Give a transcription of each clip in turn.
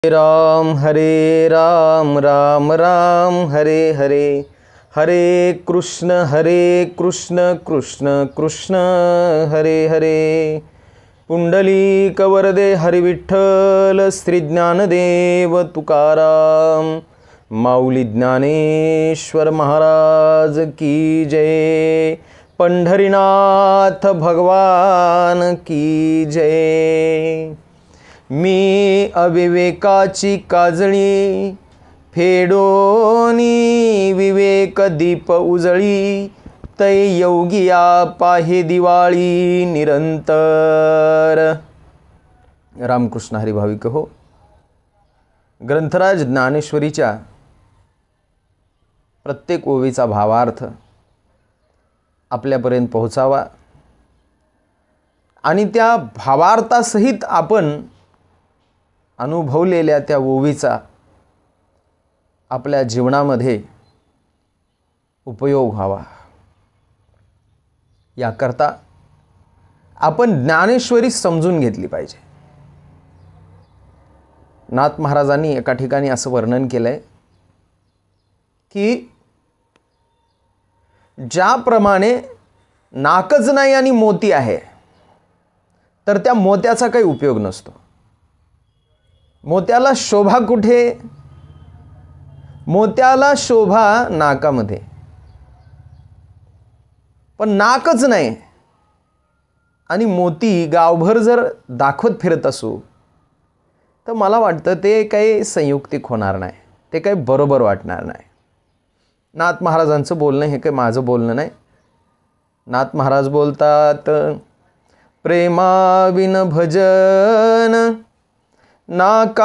हरे राम राम राम हरे हरे, हरे कृष्ण कृष्ण कृष्ण हरे हरे। पुंडलीक वरदे हरि विठ्ठल, श्री ज्ञानदेव तुकाराम, माऊली ज्ञानेश्वर महाराज की जय। पंढरीनाथ भगवान की जय। मी अविवेकाची काजळी, फेडोनी विवेक दीप उजळी, तै योगिया पाहे दिवाळी निरंतर। रामकृष्ण हरी भाविक हो, ग्रंथराज ज्ञानेश्वरीच्या प्रत्येक ओवीचा भावार्थ आपल्यापर्यंत पोहोचावा आणि त्या भावार्थासहित आपण अनुभवलेल्या त्या ओवीचा आपल्या जीवनामध्ये उपयोग व्हावा, याकरता आपण ज्ञानेश्वरी समजून घेतली पाहिजे। नाथ महाराजांनी एका ठिकाणी असं वर्णन केलंय की ज्याप्रमाणे नाकच नाही आणि मोती आहे, तर त्या मोत्याचा काही उपयोग नसतो। मोत्याला शोभा कुठे? मोत्याला शोभा नाकामध्ये, पण नाकच नाही आणि मोती गावभर जर दाखवत फिरत असू तर मला वाटतं ते काही संयुक्तिक होणार नाही, ते काही बरोबर वाटणार नाही। नाथ महाराजांचं बोलणं हे काही माझं बोलणं नाही। नाथ महाराज बोलतात, प्रेमाविन भजन नाकाविन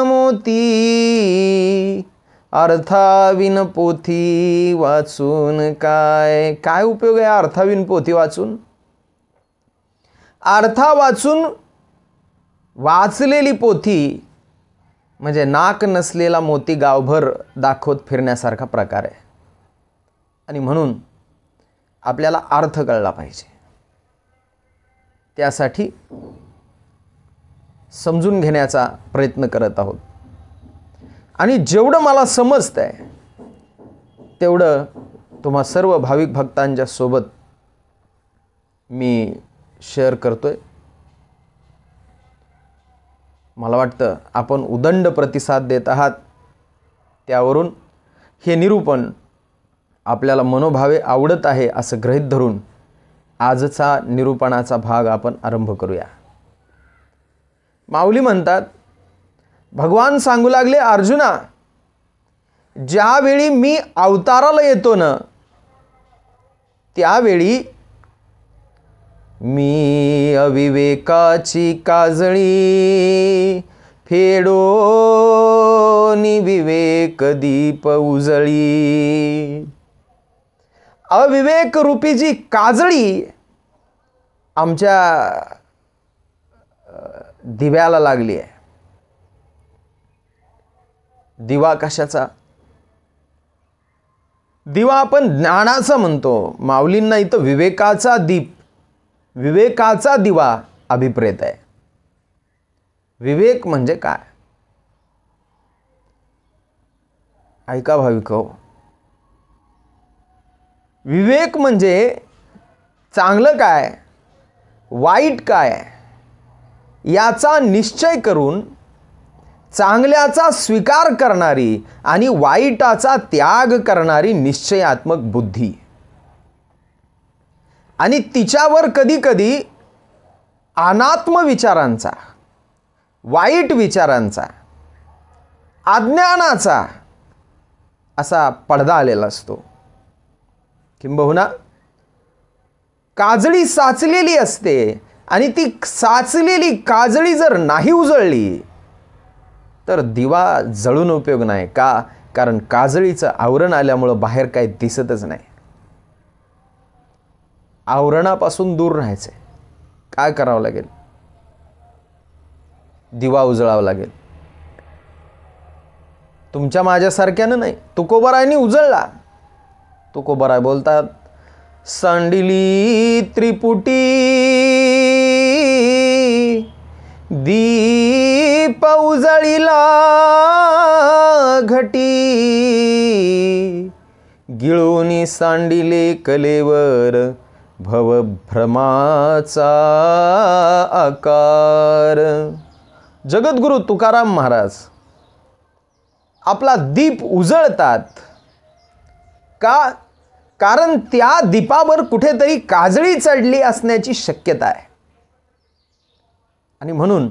मोती, अर्थाविन पोथी वाचून काय। काय उपयोग आहे अर्थाविन पोथी वाचून? अर्था वाचून वाचलेली पोथी म्हणजे नाक नसलेला मोती गावभर दाखवत फिरण्यासारखा प्रकार आहे। आणि म्हणून आपल्याला अर्थ कळला पाहिजे, त्यासाठी समजून घेण्याचा प्रयत्न करत आहोत। आणि जेवढं मला समजतंय तेवढं तुम्हा सर्व भाविक भक्तांच्या सोबत मी शेअर करतोय। मला वाटतं आपण उदंड प्रतिसाद देत आहात, त्यावरून हे निरूपण आपल्याला मनोभावे आवडत आहे असं गृहीत धरून आजचा निरूपणाचा भाग आपण आरंभ करूया। माऊली म्हणतात, भगवान सांगू लागले, अर्जुना, ज्यावेळी मी अवताराला येतो ना, त्यावेळी मी अविवेकाची काजळी, फेडोनी विवेक दीप उजळी। अविवेक रूपी जी काजळी आमच्या दिव्याला लागली आहे। दिवा कशाचा? दिवा आपण ज्ञानाचा म्हणतो, माऊलींना इथं विवेकाचा दीप, विवेकाचा दिवा अभिप्रेत आहे। विवेक म्हणजे काय? ऐका भाविक हो, विवेक म्हणजे चांगलं काय वाईट काय याचा निश्चय करून चांगल्याचा स्वीकार करणारी आणि वाईटाचा त्याग करणारी निश्चयात्मक बुद्धी। आणि तिच्यावर कधी कधी अनात्म विचारांचा, वाईट विचारांचा, अज्ञानाचा असा पडदा आलेला असतो। किंबहुना काजळी साचलेली असते आणि ती साचलेली काजळी जर नाही उजळली तर दिवा जळून उपयोग नाही का? कारण काजळीचं आवरण आल्यामुळं बाहेर काही दिसतच नाही। आवरणापासून दूर राहायचं, काय करावं लागेल? दिवा उजळावा लागेल। तुमच्या माझ्यासारख्यानं नाही, तुकोबरायनी उजळला। तुकोबराय बोलतात, सांडिली त्रिपुटी दी उजळिला घटी, गिळूनी सांडिले कलेवर भवभ्रमाचा आकार. जगद्गुरु तुकाराम महाराज आपला दीप उजळतात का? कारण त्या दीपावर कुठेतरी काजळी चढली असण्याची शक्यता आहे. आणि म्हणून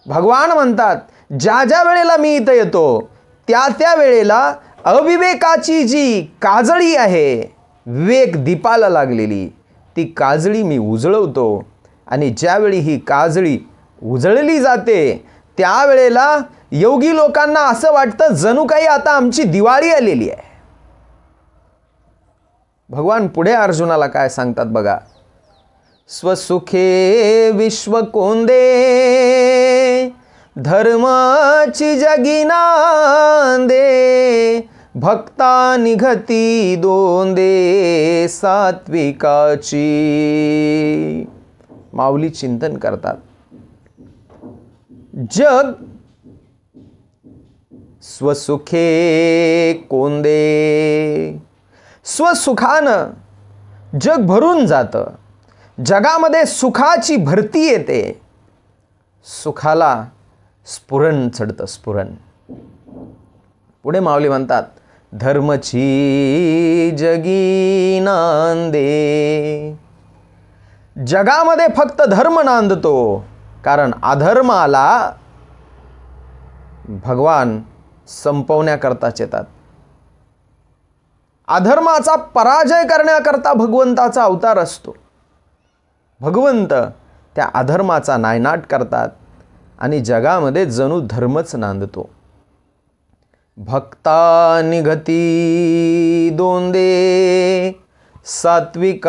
भगवान म्हणतात, ज्या ज्या वेळेला मी इथं येतो त्या त्या वेळेला अविवेकाची जी काजळी आहे, विवेक दीपाला लागलेली, ती काजळी मी उजळवतो. आणि ज्यावेळी ही काजळी उजळली जाते त्यावेळेला योगी लोकांना असं वाटतं जणू काही आता आमची दिवाळी आलेली आहे. भगवान पुढे अर्जुनाला काय सांगतात बघा. स्वसुखे विश्व कोंदे, धर्माची जगी नांदे, भक्ता निघती दोंदे सात्विकाची. माऊली चिंतन करतात, जग स्वसुखे कोंदे, स्वसुखानं जग भरून जातं. जगामध्ये सुखाची भरती येते, सुखाला स्फुरण चढतं, स्फुरण. पुढे माऊली म्हणतात, धर्मची जगी नांदे. जगामध्ये फक्त धर्म नांदतो, कारण अधर्माला भगवान संपवण्याकरताच येतात. अधर्माचा पराजय करण्याकरता भगवंताचा अवतार असतो. भगवंत त्या अधर्माचा नायनाट करतात आणि जगामध्ये जणू धर्मच नांदतो. भक्ता निघती दोंदे सात्विकाची.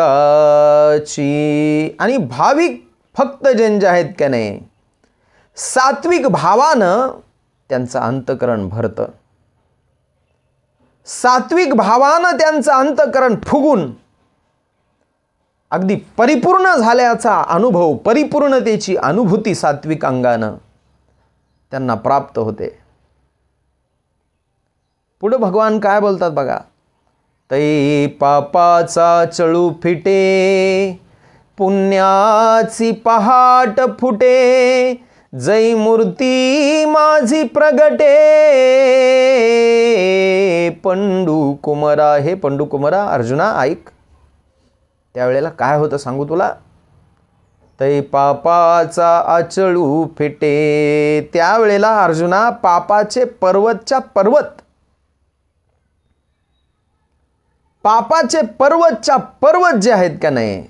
आणि भाविक फक्त जे आहेत का नाही, सात्विक भावानं त्यांचं अंतःकरण भरतं. सात्विक भावानं त्यांचं अंतःकरण फुगून अगदी परिपूर्ण झाल्याचा अनुभव, परिपूर्णतेची अनुभूती सात्विक अंगानं त्यांना प्राप्त होते. पुढे भगवान काय बोलतात बघा. तै पापाचा चळू फिटे, पुण्याची पहाट फुटे, जै मूर्ती माझी प्रगटे, पंडू कुमारा. हे पंडू कुमारा, अर्जुना ऐक. त्यावेळेला काय होतं सांगू तुला. तै पापाचा आचळू फिटे. त्यावेळेला अर्जुना पापाचे पर्वतच्या पर्वत, पापाचे पर्वतच्या पर्वत जे आहेत का नाही,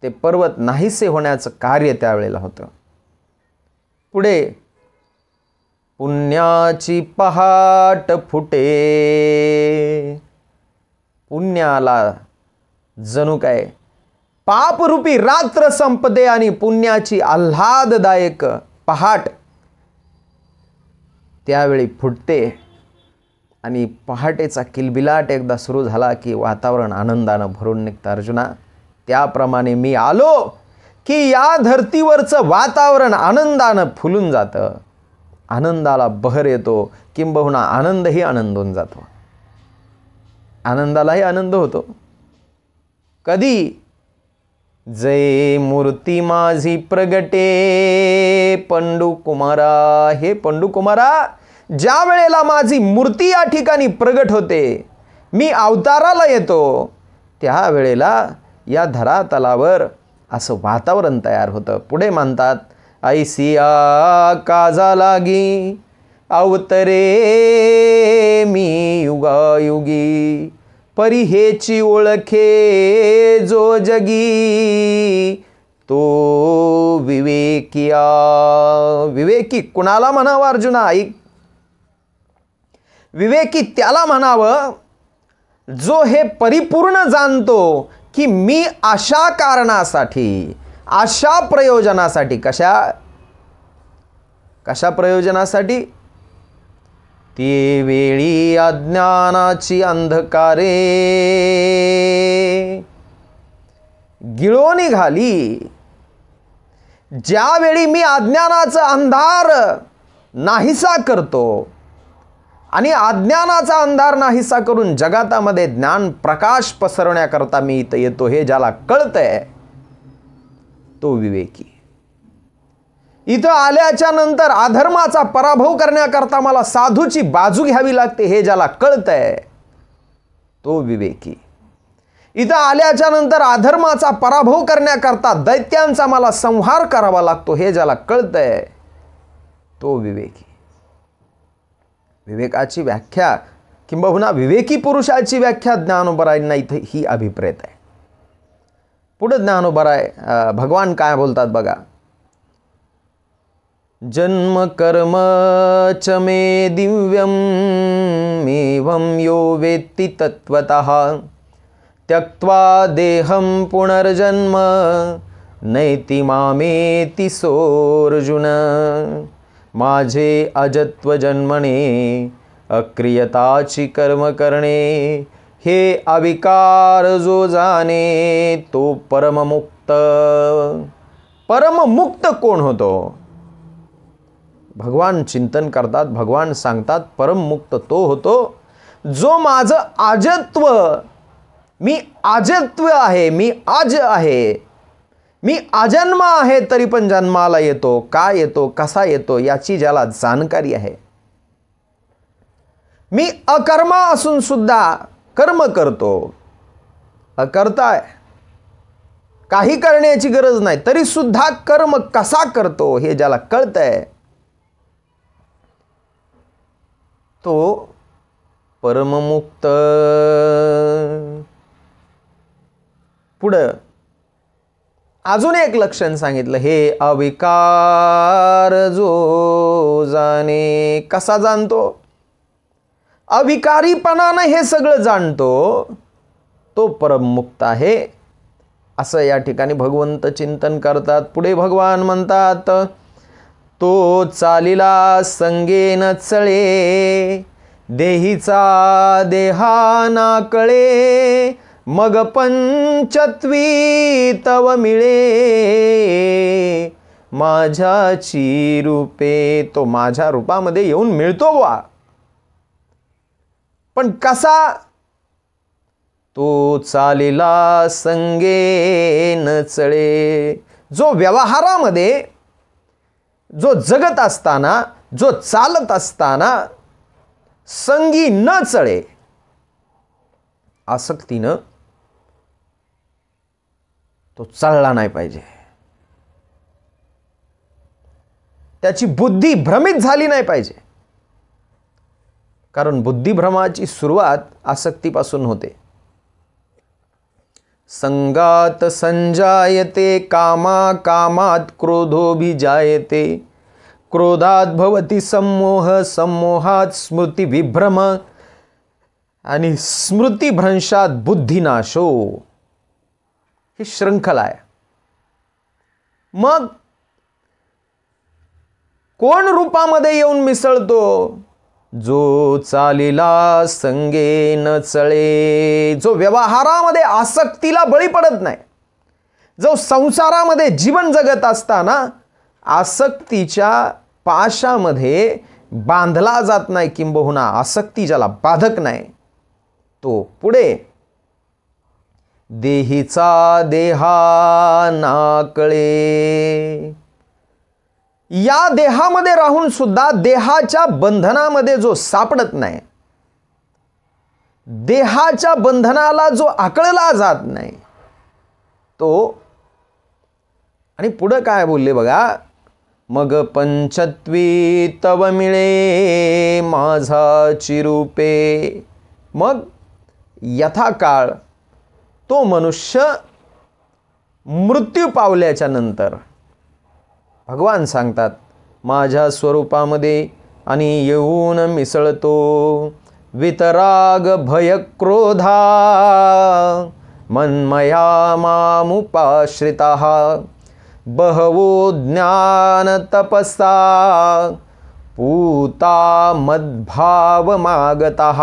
ते पर्वत नाहीसे होण्याचं कार्य त्यावेळेला होतं. पुढे पुण्याची पहाट फुटे. पुण्याला जणू काय पापरूपी रात्र संपते आणि पुण्याची आल्हाददायक पहाट त्यावेळी फुटते. आणि पहाटेचा किलबिलाट एकदा सुरू झाला की वातावरण आनंदानं भरून निघतं. अर्जुना, त्याप्रमाणे मी आलो की या धर्तीवरचं वातावरण आनंदानं फुलून जातं. आनंदाला बहर येतो, किंबहुना आनंदही आनंद होऊन जातो. आनंदालाही आनंद होतो. कधी? जय मूर्ती माझी प्रगटे पंडू कुमारा. हे पंडू कुमारा, ज्या वेळेला माझी मूर्ती या ठिकाणी प्रगट होते, मी अवताराला येतो, त्या वेळेला या धरातलावर असं वातावरण तयार होतं. पुढे म्हणतात, ऐसिया काजा लागी अवतरे मी युगायुगी, परी हेची ओळखे जो जगी तो विवेकिया. विवेकी कुणाला म्हणावं अर्जुना? ऐक. विवेकी त्याला म्हणावं जो हे परिपूर्ण जाणतो की मी अशा कारणासाठी, अशा प्रयोजनासाठी, कशा प्रयोजनासाठी? ती वेळी अज्ञानाची अंधकारे गिळो निघाली. ज्यावेळी मी अज्ञानाचं अंधार नाहीसा करतो आणि अज्ञानाचा अंधार नाहीसा करून जगातामध्ये ज्ञान प्रकाश पसरवण्याकरता मी इथं येतो, हे ज्याला कळतंय तो विवेकी. इथं आल्याच्या नंतर अधर्माचा पराभव करण्याकरता मला साधूची बाजू घ्यावी लागते, हे ज्याला कळतंय तो विवेकी. इथं आल्याच्या नंतर अधर्माचा पराभव करण्याकरता दैत्यांचा मला संहार करावा लागतो, हे ज्याला कळतंय तो विवेकी. विवेकाची व्याख्या किंबहुना विवेकी पुरुषाची व्याख्या ज्ञानोबरायांना इथे ही अभिप्रेत आहे. पुढे ज्ञानोबराय भगवान काय बोलतात बघा. जन्म कर्म च मे दिव्यम एवं यो वेत्ति तत्वतः त्यक्त्वा देहं पुनर्जन्म नैति मामेति सोऽर्जुन. माझे अजत्व जन्मणे अक्रियताची कर्म करणे हे अविकार जो जाणे तो परममुक्त. परममुक्त कोण होतो? भगवान चिंतन करतात, भगवान सांगतात परममुक्त तो होतो जो माझं आजत्व, मी आजत्व आहे, मी आज आहे, मी अजन्म आहे तरी पण जन्माला येतो, का येतो, कसा येतो याची ज्याला जाणकारी आहे. मी अकर्मा असून सुद्धा कर्म करतो, अकर्ता आहे, काही करण्याची गरज नाही तरी सुद्धा कर्म कसा करतो हे ज्याला कळतंय तो परममुक्त. पुढं अजून एक लक्षण सांगितलं, हे अविकार जो जाणे. कसा जाणतो? अविकारीपणाने हे सगळं जाणतो तो परममुक्त आहे, असं या ठिकाणी भगवंत चिंतन करतात. पुढे भगवान म्हणतात, तो चालिला संगेन चळे देहीचा देहा ना कळे मग पंचत्वी तव मिळे माझ्याची रूपे. तो माझ्या रूपामध्ये येऊन मिळतो वा, पण कसा? तो चालिला संगेन चळे. जो व्यवहारामध्ये, जो जगत असताना, जो चालत असताना संगी न चळे, आसक्तीनं तो चालला नाही पाहिजे. त्याची बुद्धी भ्रमित झाली नाही पाहिजे, कारण बुद्धिभ्रमाची सुरुवात आसक्तीपासून होते. संगात संजायते कामा कामात क्रोधोभिजायते क्रोधात भवति सम्मोह सम्मोहात स्मृती विभ्रम आणि स्मृतिभ्रंशात बुद्धिनाशो. ही श्रृंखला आहे. मग कोण रूपामध्ये येऊन मिसळतो? जो चालिला संगे न चळे, जो व्यवहारामध्ये आसक्तीला बळी पडत नाही, जो संसारामध्ये जीवन जगत असताना आसक्तीच्या पाशामध्ये बांधला जात नाही, किंबहुना आसक्ती ज्याला बाधक नाही, तो पुढे देहीचा देहा ना कळे. या देहामध्ये राहून सुद्धा देहाच्या बंधनामध्ये जो सापडत नाही, देहाच्या बंधनाला जो आकळला जात नाही तो. आणि पुढे काय बोलले बघा, मग पंचत्वी तव मिळे माझाची रूपे. मग यथाकाळ तो मनुष्य मृत्यू पावल्याच्या नंतर भगवान सांगतात माझ्या स्वरूपामध्ये आणि येऊन मिसळतो. वितराग भय क्रोधा मन्मया मामुपाश्रिताः बहवो ज्ञान तपसा पूता मद्भाव मागताः.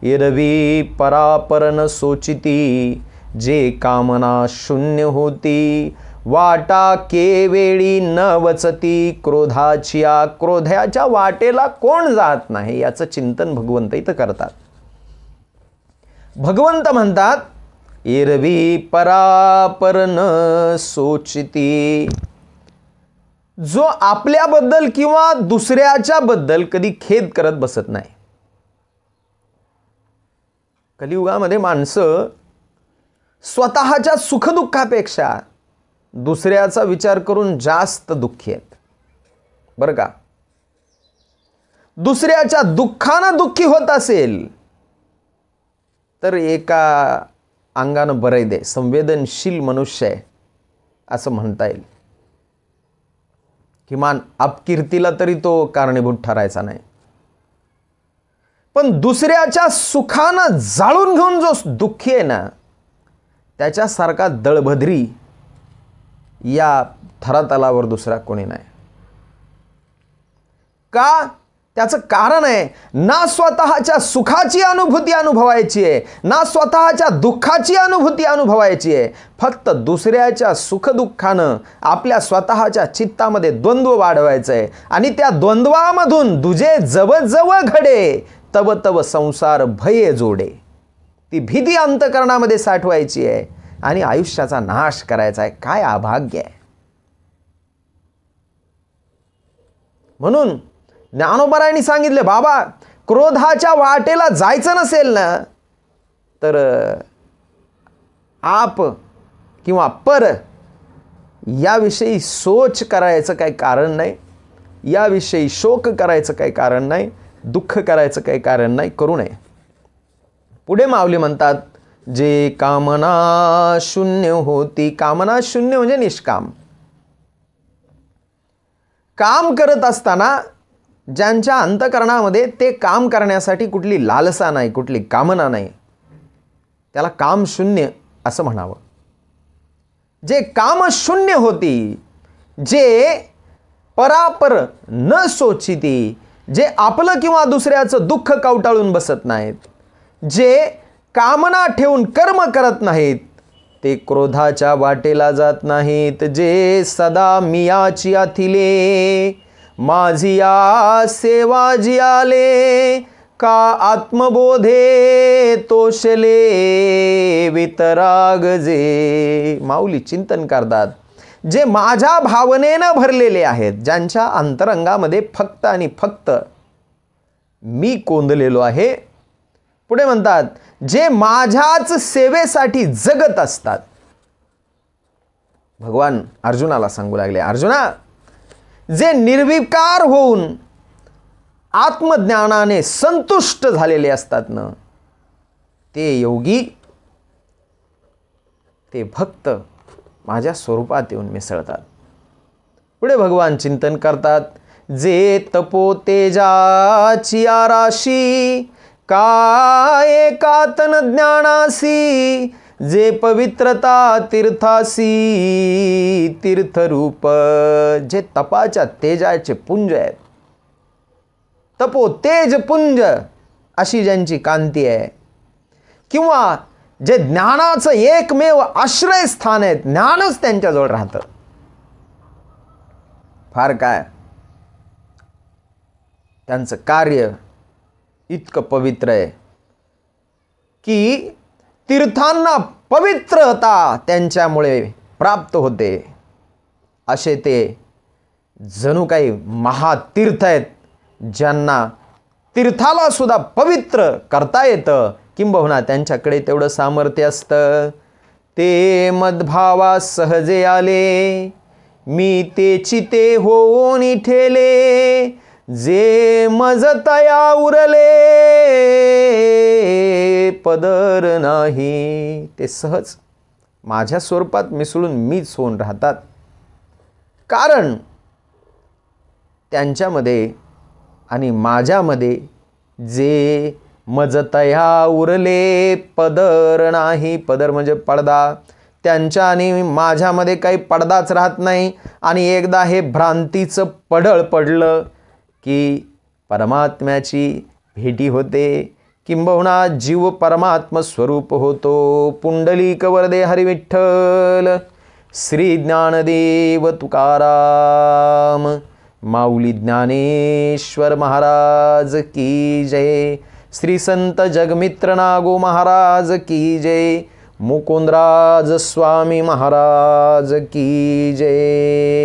इरवी परापरन सोचिती जे कामना शून्य होती वाटा केवेळी न वचती क्रोधाचिया, क्रोधाच्या वाटेला कोण जात नाही याचं चिंतन भगवंत इथं करतात. भगवंत म्हणतात एरवी परापर न सोचिती, जो आपल्याबद्दल किंवा दुसऱ्याच्या बद्दल कधी खेद करत बसत नाही. कलियुगामध्ये माणसं स्वतःच्या सुखदुःखापेक्षा दुसऱ्याचा विचार करून जास्त दुःखी आहेत बरं का. दुसऱ्याच्या दुःखानं दुःखी होत असेल तर एका अंगानं बरं दे, संवेदनशील मनुष्य आहे असं म्हणता येईल. किमान अपकीर्तीला तरी तो कारणीभूत ठरायचा नाही. पण दुसऱ्याच्या सुखानं जाळून घेऊन जो दुःखी आहे ना, त्याच्यासारखा दळभद्री या थरातलावर दुसरा कोणी नाही. का? त्याचं कारण आहे, ना स्वतःच्या सुखाची अनुभूती अनुभवायची आहे, ना स्वतःच्या दुःखाची अनुभूती अनुभवायची आहे. फक्त दुसऱ्याच्या सुखदुःखानं आपल्या स्वतःच्या चित्तामध्ये द्वंद्व वाढवायचं आहे. आणि त्या द्वंद्वामधून दुजे जव जव घडे तव तव संसार भये जोडे. ती भीती अंतकरणामध्ये साठवायची आहे आणि आयुष्याचा नाश करायचा आहे. काय अभाग्य आहे. म्हणून ज्ञानोबरायांनी सांगितले, बाबा क्रोधाच्या वाटेला जायचं नसेल ना तर आप किंवा पर याविषयी सोच करायचं काही कारण नाही, याविषयी शोक करायचं काही कारण नाही, दुःख करायचं काही कारण नाही, करू नये. पुढे माऊली म्हणतात, जे कामना शून्य होती. कामना शून्य म्हणजे निष्काम. काम करत असताना ज्यांच्या अंतकरणामध्ये ते काम करण्यासाठी कुठली लालसा नाही, कुठली कामना नाही, त्याला काम शून्य असं म्हणावं. जे काम शून्य होती, जे परापर न सोचिती, जे आपलं किंवा दुसऱ्याचं दुःख कवटाळून बसत नाहीत, जे कामना ठेवून कर्म करत नाहीत, ते क्रोधाच्या वाटेला जात नाहीत. जे सदा मियाची आथिले माझिया सेवा जियाले, का आत्मबोधे तोषले वितराग जे. माऊली चिंतन करतात, जे माझ्या भावनेनं भरलेले आहेत, ज्यांच्या अंतरंगामध्ये फक्त आणि फक्त मी कोंदलेलो आहे. पुढे म्हणतात, जे माझ्याच सेवेसाठी जगत असतात. भगवान अर्जुनाला सांगू लागले, अर्जुना, जे निर्विकार होऊन आत्मज्ञानाने संतुष्ट झालेले असतात ना, ते योगी, ते भक्त माझ्या स्वरूपात येऊन मिसळतात. पुढे भगवान चिंतन करतात, जे तपो तेजाची आराशी, काय एकातन ज्ञानासी, जे पवित्रता तीर्थासी तीर्थरूप. जे तपाच्या तेजाचे पुंज आहेत, तपो तेज पुंज अशी ज्यांची कांती आहे, किंवा जे ज्ञानाचं एकमेव आश्रय स्थान आहे, ज्ञानच त्यांच्याजवळ राहतं. फार काय त्यांचं कार्य इतकं पवित्र आहे की तीर्थांना पवित्रता त्यांच्यामुळे प्राप्त होते. असे ते जणू काही महातीर्थ आहेत, ज्यांना तीर्थाला सुद्धा पवित्र करता येतं, किंबहुना त्यांच्याकडे तेवढं सामर्थ्य असतं. ते मद्भावा सहजे आले, मी तेची ते होऊन ठेले, जे मज तया उरले पदर नाही. ते सहज माझ्या स्वरूपात मिसळून मीच होऊन राहतात. कारण त्यांच्यामध्ये आणि माझ्यामध्ये जे मज तया उरले पदर नाही. पदर म्हणजे पडदा. त्यांच्या आणि माझ्यामध्ये काही पडदाच राहत नाही. आणि एकदा हे भ्रांतीचं पडळ पडलं की परमात्म्याची भेटी होते, किंबहुना जीव परमात्म स्वरूप होतो. पुंडलिक वरदे हरिविठ्ठल. श्री ज्ञानदेव तुकाराम माऊली ज्ञानेश्वर महाराज की जय। श्री संत जगमित्र नागो महाराज की जय। मुकुंदराज स्वामी महाराज की जय।